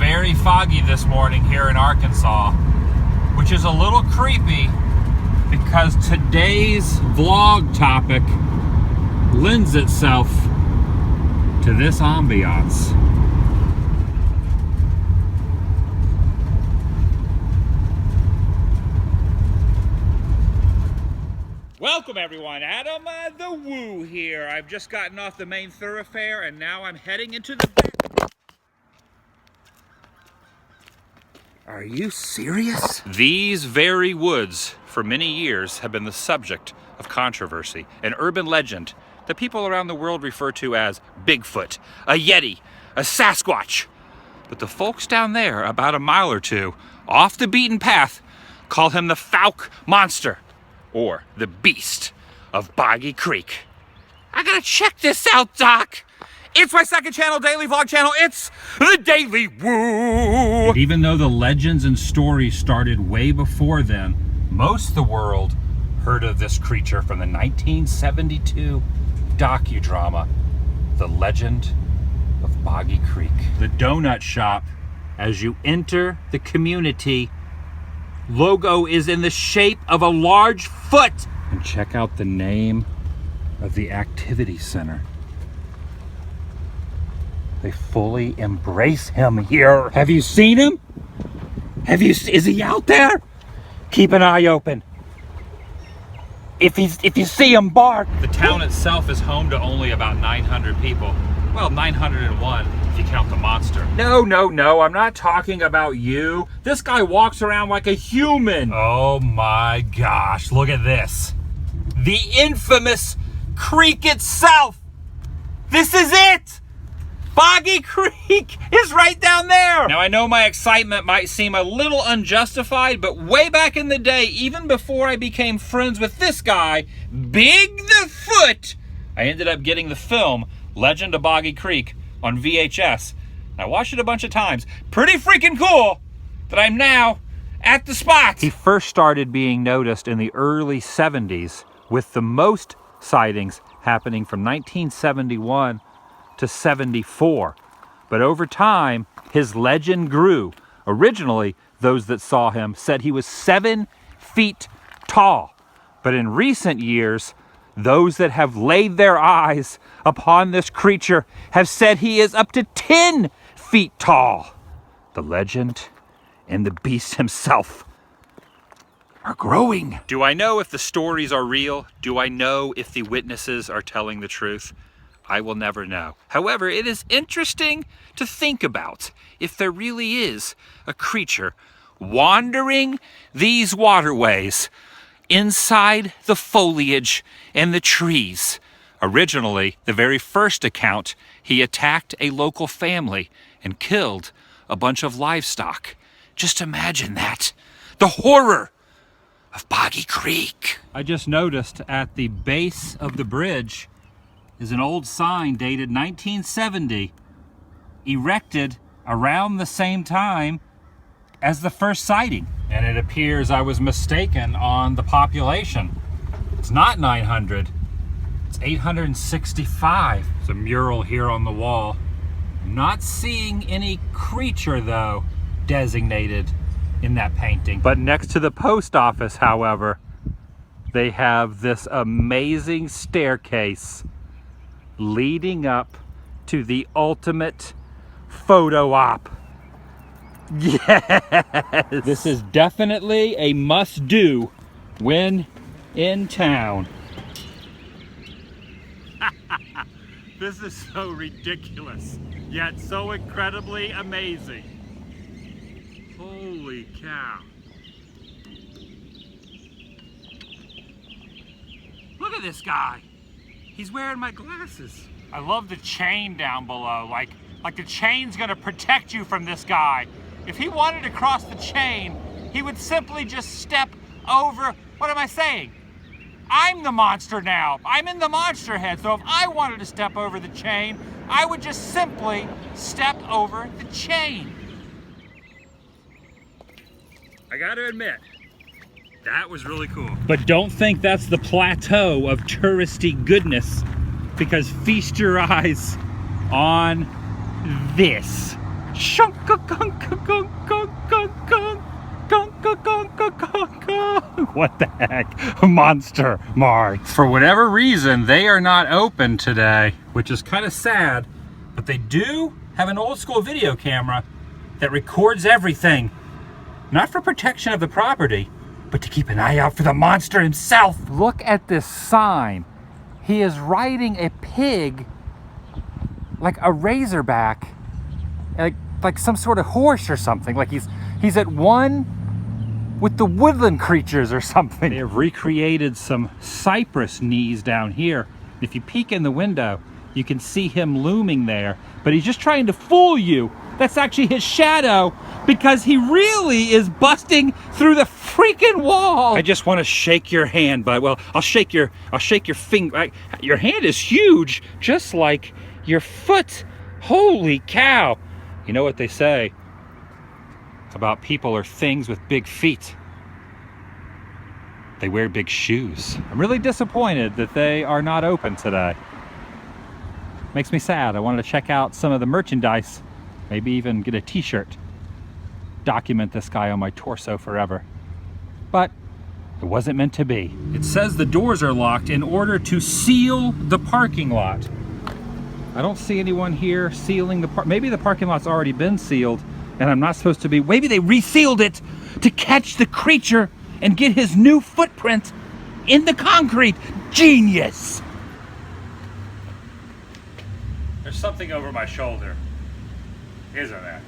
very foggy this morning here in Arkansas, which is a little creepy because today's vlog topic lends itself to this ambiance. Welcome everyone, Adam the Woo here. I've just gotten off the main thoroughfare and now I'm heading into the back. Are you serious? These very woods for many years have been the subject of controversy, an urban legend that people around the world refer to as Bigfoot, a Yeti, a Sasquatch. But the folks down there about a mile or two off the beaten path call him the Fouke Monster, or the Beast of Boggy Creek. I gotta check this out, Doc. It's my second channel, daily vlog channel. It's the Daily Woo. Even though the legends and stories started way before then, most of the world heard of this creature from the 1972 docudrama, The Legend of Boggy Creek. The donut shop, as you enter the community, logo is in the shape of a large foot. And check out the name of the activity center. They fully embrace him here. Have you seen him? Is he out there? Keep an eye open. If you see him, bark. The town itself is home to only about 900 people. Well, 901 if you count the monster. No, I'm not talking about you. This guy walks around like a human. Oh my gosh, look at this. The infamous creek itself. This is it. Boggy Creek is right down there. Now I know my excitement might seem a little unjustified, but way back in the day, even before I became friends with this guy, Big the Foot, I ended up getting the film Legend of Boggy Creek on VHS. I watched it a bunch of times. Pretty freaking cool that I'm now at the spot. He first started being noticed in the early 70s, with the most sightings happening from 1971 to 74. But over time, his legend grew. Originally, those that saw him said he was 7 feet tall. But in recent years, those that have laid their eyes upon this creature have said he is up to 10 feet tall. The legend and the beast himself are growing. Do I know if the stories are real? Do I know if the witnesses are telling the truth? I will never know. However, it is interesting to think about if there really is a creature wandering these waterways inside the foliage and the trees. Originally, the very first account, he attacked a local family and killed a bunch of livestock. Just imagine that. The horror of Boggy Creek. I just noticed at the base of the bridge is an old sign dated 1970, erected around the same time as the first sighting. And it appears I was mistaken on the population. It's not 900, it's 865. There's a mural here on the wall. I'm not seeing any creature though designated in that painting. But next to the post office, however, they have this amazing staircase leading up to the ultimate photo op. Yes! This is definitely a must-do when in town. This is so ridiculous, yet so incredibly amazing. Holy cow. Look at this guy. He's wearing my glasses. I love the chain down below. Like the chain's gonna protect you from this guy. If he wanted to cross the chain, he would simply just step over. What am I saying? I'm the monster now. I'm in the monster head. So if I wanted to step over the chain, I would just simply step over the chain. I gotta admit, that was really cool. But don't think that's the plateau of touristy goodness, because feast your eyes on this. What the heck? Monster Mart. For whatever reason, they are not open today, which is kind of sad, but they do have an old school video camera that records everything. Not for protection of the property, but to keep an eye out for the monster himself. Look at this sign. He is riding a pig like a razorback, like some sort of horse or something. Like he's at one with the woodland creatures or something. They have recreated some cypress knees down here. If you peek in the window, you can see him looming there, but he's just trying to fool you. That's actually his shadow, because he really is busting through the freaking wall. I just want to shake your hand, but well, I'll shake your finger. Your hand is huge, just like your foot. Holy cow. You know what they say about people or things with big feet? They wear big shoes. I'm really disappointed that they are not open today. Makes me sad. I wanted to check out some of the merchandise, maybe even get a t-shirt. Document this guy on my torso forever. But it wasn't meant to be. It says the doors are locked in order to seal the parking lot. I don't see anyone here sealing the maybe the parking lot's already been sealed and I'm not supposed to be. Maybe they resealed it to catch the creature and get his new footprint in the concrete. Genius! There's something over my shoulder. Isn't there?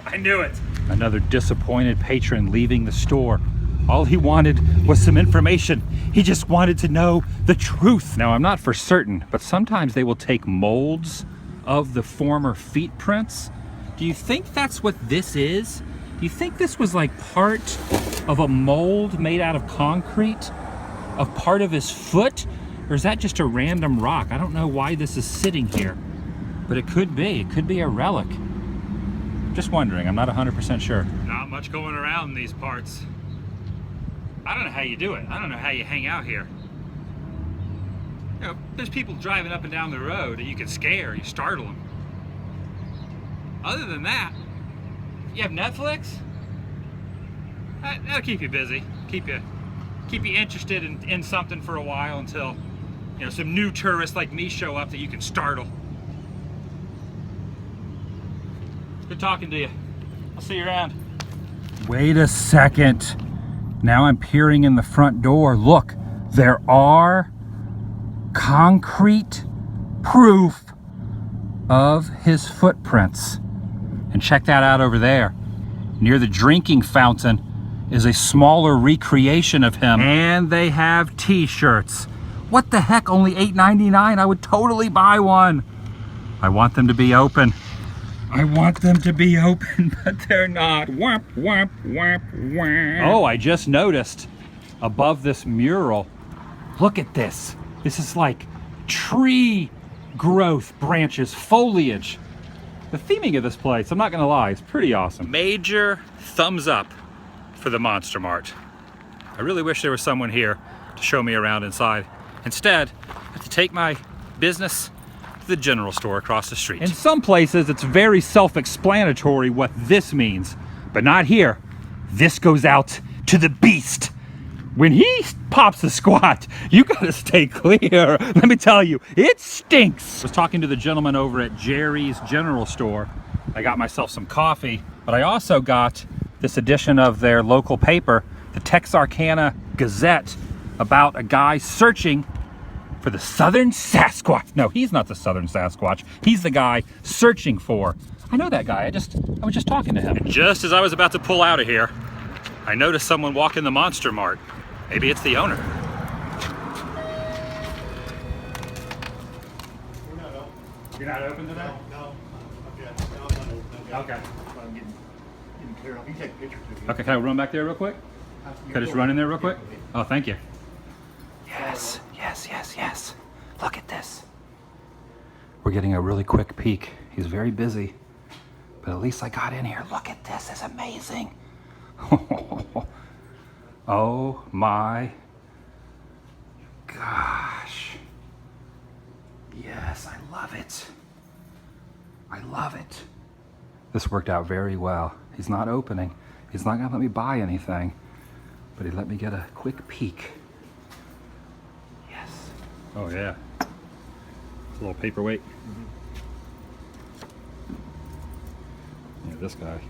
I knew it. Another disappointed patron leaving the store. All he wanted was some information. He just wanted to know the truth. Now, I'm not for certain, but sometimes they will take molds of the former feet prints. Do you think that's what this is? Do you think this was like part of a mold made out of concrete of part of his foot? Or is that just a random rock? I don't know why this is sitting here, but it could be. It could be a relic. Just wondering, I'm not 100% sure. Not much going around in these parts. I don't know how you do it. I don't know how you hang out here. You know, there's people driving up and down the road that you can scare, you startle them. Other than that, you have Netflix? That'll keep you busy, keep you interested in something for a while until, you know, some new tourists like me show up that you can startle. Good talking to you. I'll see you around. Wait a second. Now I'm peering in the front door. Look, there are concrete proof of his footprints. And check that out over there. Near the drinking fountain is a smaller recreation of him. And they have t-shirts. What the heck, only $8.99? I would totally buy one. I want them to be open. I want them to be open, but they're not. Whap, whap, whap, whap. Oh, I just noticed above this mural, look at this. This is like tree growth, branches, foliage. The theming of this place, I'm not gonna lie, is pretty awesome. Major thumbs up for the Monster Mart. I really wish there was someone here to show me around inside. Instead, I have to take my business to the general store across the street. In some places, it's very self-explanatory what this means, but not here. This goes out to the beast. When he pops the squat, you gotta stay clear. Let me tell you, it stinks. I was talking to the gentleman over at Jerry's General Store. I got myself some coffee, but I also got this edition of their local paper, the Texarkana Gazette, about a guy searching for the Southern Sasquatch. No, he's not the Southern Sasquatch. He's the guy searching for. I know that guy. I was just talking to him. And just as I was about to pull out of here, I noticed someone walk in the Monster Mart. Maybe it's the owner. You're not open today? No. Okay. No, I'm not open. Okay. I'm getting clear off. You can take a picture too. Okay, can I run back there real quick? Can I just run in there real quick? Oh, thank you. Yes, yes, yes, yes. Look at this. We're getting a really quick peek. He's very busy, but at least I got in here. Look at this, it's amazing. Oh my gosh. Yes, I love it. I love it. This worked out very well. He's not opening. He's not gonna let me buy anything, but he let me get a quick peek. Yes. Oh yeah. It's a little paperweight. Yeah, this guy.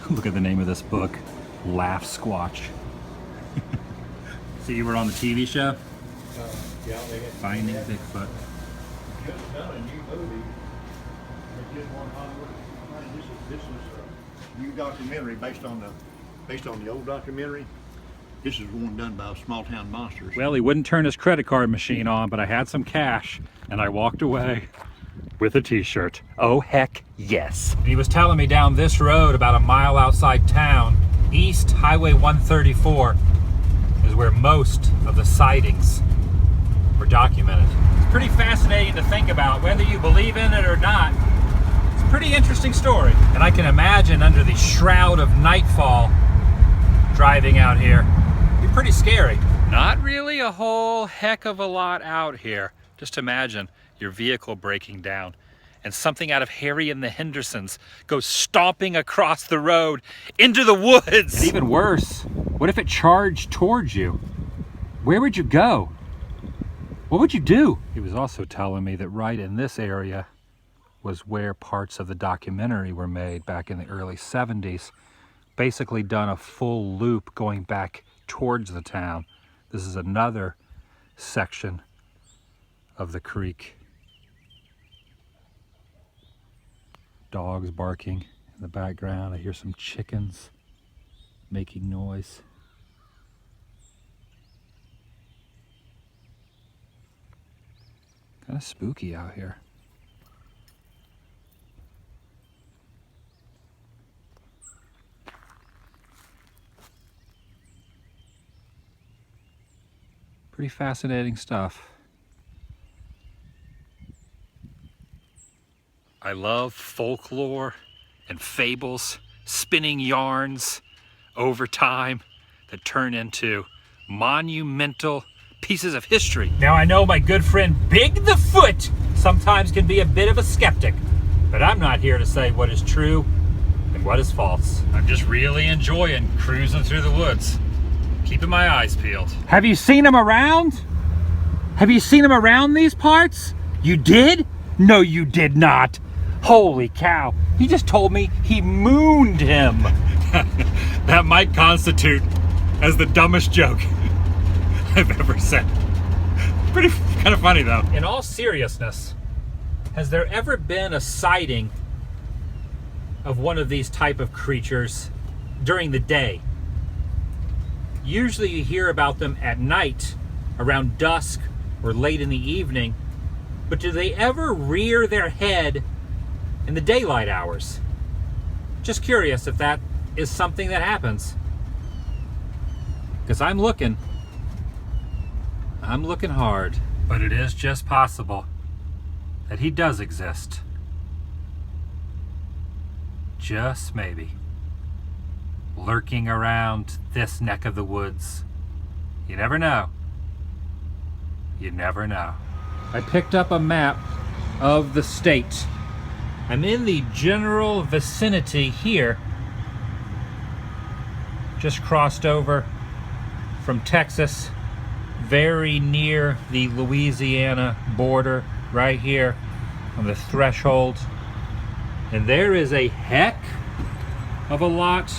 Look at the name of this book, Laugh Squatch. See, you were on the TV show? Yeah, they had Finding Bigfoot. just done a new movie. They did one Hollywood. This is a new documentary based on the old documentary. This is one done by Small Town Monsters. Well, he wouldn't turn his credit card machine on, but I had some cash, and I walked away with a t-shirt. Oh, heck yes. He was telling me down this road, about a mile outside town, East Highway 134, is where most of the sightings were documented. It's pretty fascinating to think about, whether you believe in it or not. It's a pretty interesting story. And I can imagine under the shroud of nightfall, driving out here, it'd be pretty scary. Not really a whole heck of a lot out here. Just imagine your vehicle breaking down and something out of Harry and the Hendersons goes stomping across the road into the woods. And even worse, what if it charged towards you? Where would you go? What would you do? He was also telling me that right in this area was where parts of the documentary were made back in the early 70s. Basically done a full loop going back towards the town. This is another section of the creek. Dogs barking in the background. I hear some chickens making noise. Kind of spooky out here. Pretty fascinating stuff. I love folklore and fables, spinning yarns over time that turn into monumental pieces of history. Now I know my good friend Big the Foot sometimes can be a bit of a skeptic, but I'm not here to say what is true and what is false. I'm just really enjoying cruising through the woods, keeping my eyes peeled. Have you seen him around? Have you seen him around these parts? You did? No, you did not. Holy cow. He just told me he mooned him. That might constitute as the dumbest joke I've ever said. Pretty kind of funny though. In all seriousness, has there ever been a sighting of one of these type of creatures during the day? Usually you hear about them at night, around dusk or late in the evening, but do they ever rear their head in the daylight hours? Just curious if that is something that happens. Because I'm looking hard. But it is just possible that he does exist. Just maybe. Lurking around this neck of the woods. You never know. You never know. I picked up a map of the state. I'm in the general vicinity here. Just crossed over from Texas, very near the Louisiana border, right here on the threshold. And there is a heck of a lot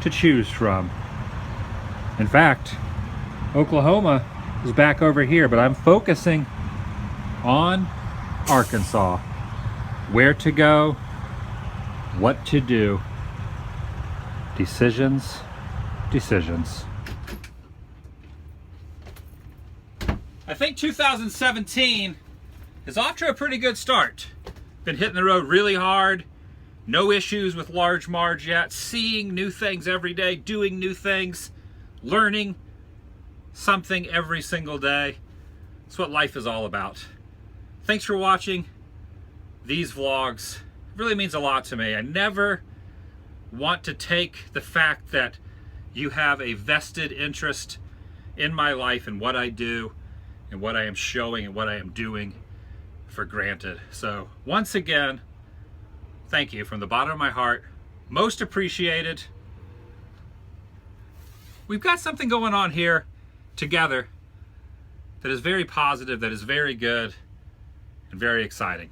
to choose from. In fact, Oklahoma is back over here, but I'm focusing on Arkansas. Where to go, what to do. Decisions, decisions. I think 2017 is off to a pretty good start. Been hitting the road really hard. No issues with large Marge yet. Seeing new things every day, doing new things, learning something every single day. That's what life is all about. Thanks for watching these vlogs. It really means a lot to me. I never want to take the fact that you have a vested interest in my life and what I do and what I am showing and what I am doing for granted. So once again, thank you from the bottom of my heart. Most appreciated. We've got something going on here together that is very positive, that is very good, and very exciting.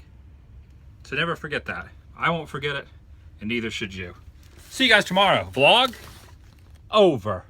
So never forget that. I won't forget it, and neither should you. See you guys tomorrow. Vlog over.